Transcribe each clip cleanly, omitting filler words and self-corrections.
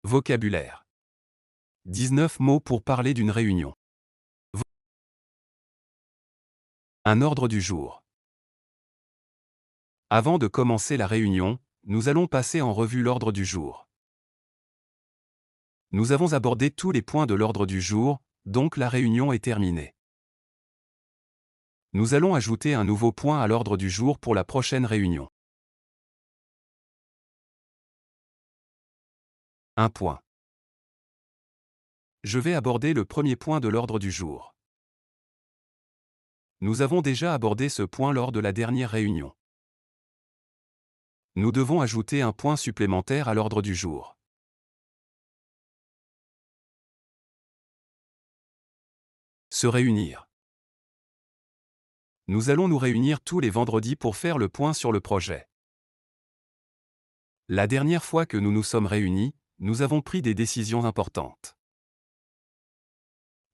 Vocabulaire. 19 mots pour parler d'une réunion. Un ordre du jour. Avant de commencer la réunion, nous allons passer en revue l'ordre du jour. Nous avons abordé tous les points de l'ordre du jour, donc la réunion est terminée. Nous allons ajouter un nouveau point à l'ordre du jour pour la prochaine réunion. Un point. Je vais aborder le premier point de l'ordre du jour. Nous avons déjà abordé ce point lors de la dernière réunion. Nous devons ajouter un point supplémentaire à l'ordre du jour. Se réunir. Nous allons nous réunir tous les vendredis pour faire le point sur le projet. La dernière fois que nous nous sommes réunis, nous avons pris des décisions importantes.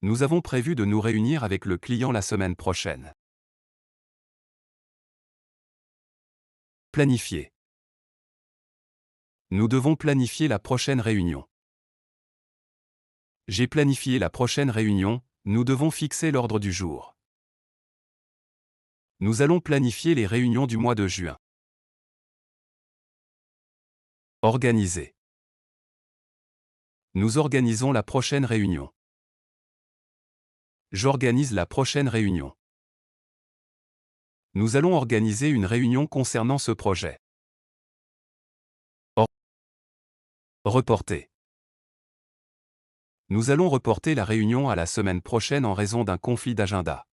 Nous avons prévu de nous réunir avec le client la semaine prochaine. Planifier. Nous devons planifier la prochaine réunion. J'ai planifié la prochaine réunion, nous devons fixer l'ordre du jour. Nous allons planifier les réunions du mois de juin. Organiser. Nous organisons la prochaine réunion. J'organise la prochaine réunion. Nous allons organiser une réunion concernant ce projet. Reporter. Nous allons reporter la réunion à la semaine prochaine en raison d'un conflit d'agenda.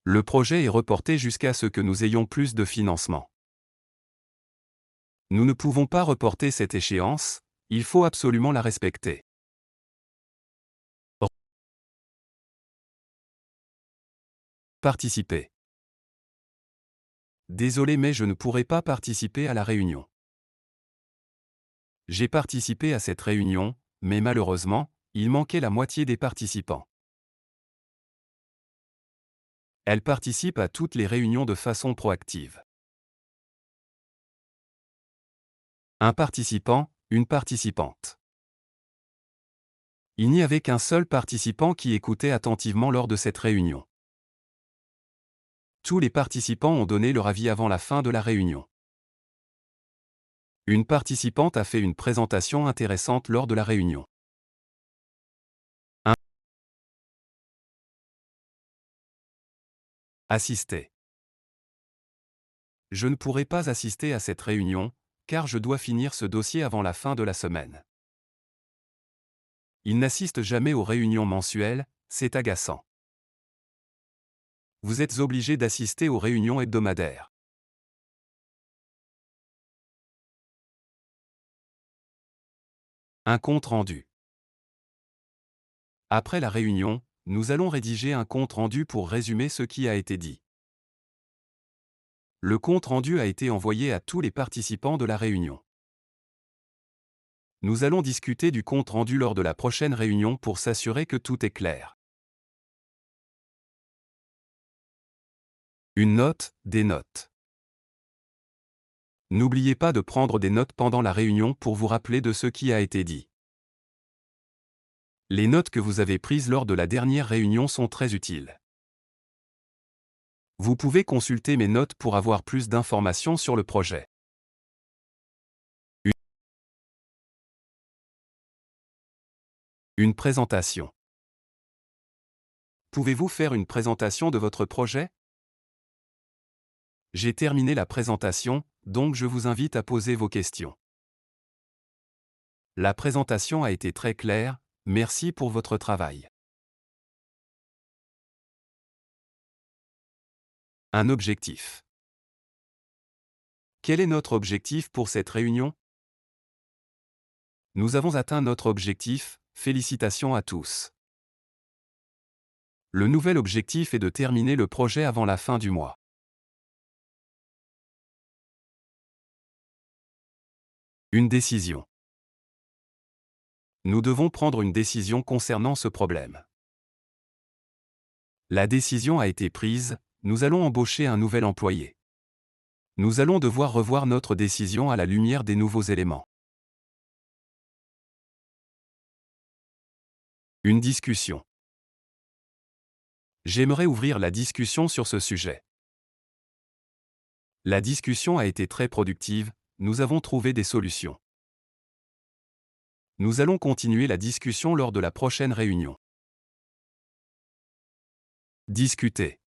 Le projet est reporté jusqu'à ce que nous ayons plus de financement. Nous ne pouvons pas reporter cette échéance, il faut absolument la respecter. Participer. Désolé mais je ne pourrai pas participer à la réunion. J'ai participé à cette réunion, mais malheureusement, il manquait la moitié des participants. Elle participe à toutes les réunions de façon proactive. Un participant, une participante. Il n'y avait qu'un seul participant qui écoutait attentivement lors de cette réunion. Tous les participants ont donné leur avis avant la fin de la réunion. Une participante a fait une présentation intéressante lors de la réunion. Assister. Je ne pourrai pas assister à cette réunion, car je dois finir ce dossier avant la fin de la semaine. Il n'assiste jamais aux réunions mensuelles, c'est agaçant. Vous êtes obligé d'assister aux réunions hebdomadaires. Un compte rendu. Après la réunion, nous allons rédiger un compte rendu pour résumer ce qui a été dit. Le compte rendu a été envoyé à tous les participants de la réunion. Nous allons discuter du compte rendu lors de la prochaine réunion pour s'assurer que tout est clair. Une note, des notes. N'oubliez pas de prendre des notes pendant la réunion pour vous rappeler de ce qui a été dit. Les notes que vous avez prises lors de la dernière réunion sont très utiles. Vous pouvez consulter mes notes pour avoir plus d'informations sur le projet. Une présentation. Pouvez-vous faire une présentation de votre projet? J'ai terminé la présentation, donc je vous invite à poser vos questions. La présentation a été très claire, merci pour votre travail. Un objectif. Quel est notre objectif pour cette réunion? Nous avons atteint notre objectif, félicitations à tous. Le nouvel objectif est de terminer le projet avant la fin du mois. Une décision. Nous devons prendre une décision concernant ce problème. La décision a été prise, nous allons embaucher un nouvel employé. Nous allons devoir revoir notre décision à la lumière des nouveaux éléments. Une discussion. J'aimerais ouvrir la discussion sur ce sujet. La discussion a été très productive, nous avons trouvé des solutions. Nous allons continuer la discussion lors de la prochaine réunion. Discuter.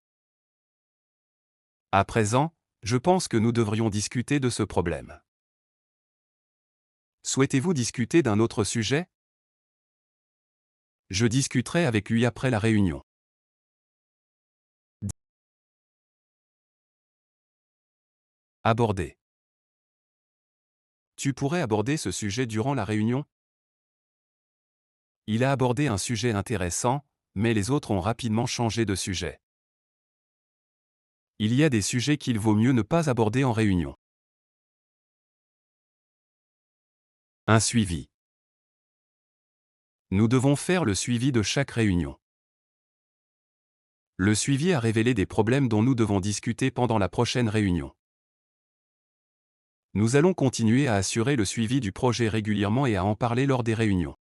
À présent, je pense que nous devrions discuter de ce problème. Souhaitez-vous discuter d'un autre sujet? Je discuterai avec lui après la réunion. Aborder. Tu pourrais aborder ce sujet durant la réunion? Il a abordé un sujet intéressant, mais les autres ont rapidement changé de sujet. Il y a des sujets qu'il vaut mieux ne pas aborder en réunion. Un suivi. Nous devons faire le suivi de chaque réunion. Le suivi a révélé des problèmes dont nous devons discuter pendant la prochaine réunion. Nous allons continuer à assurer le suivi du projet régulièrement et à en parler lors des réunions.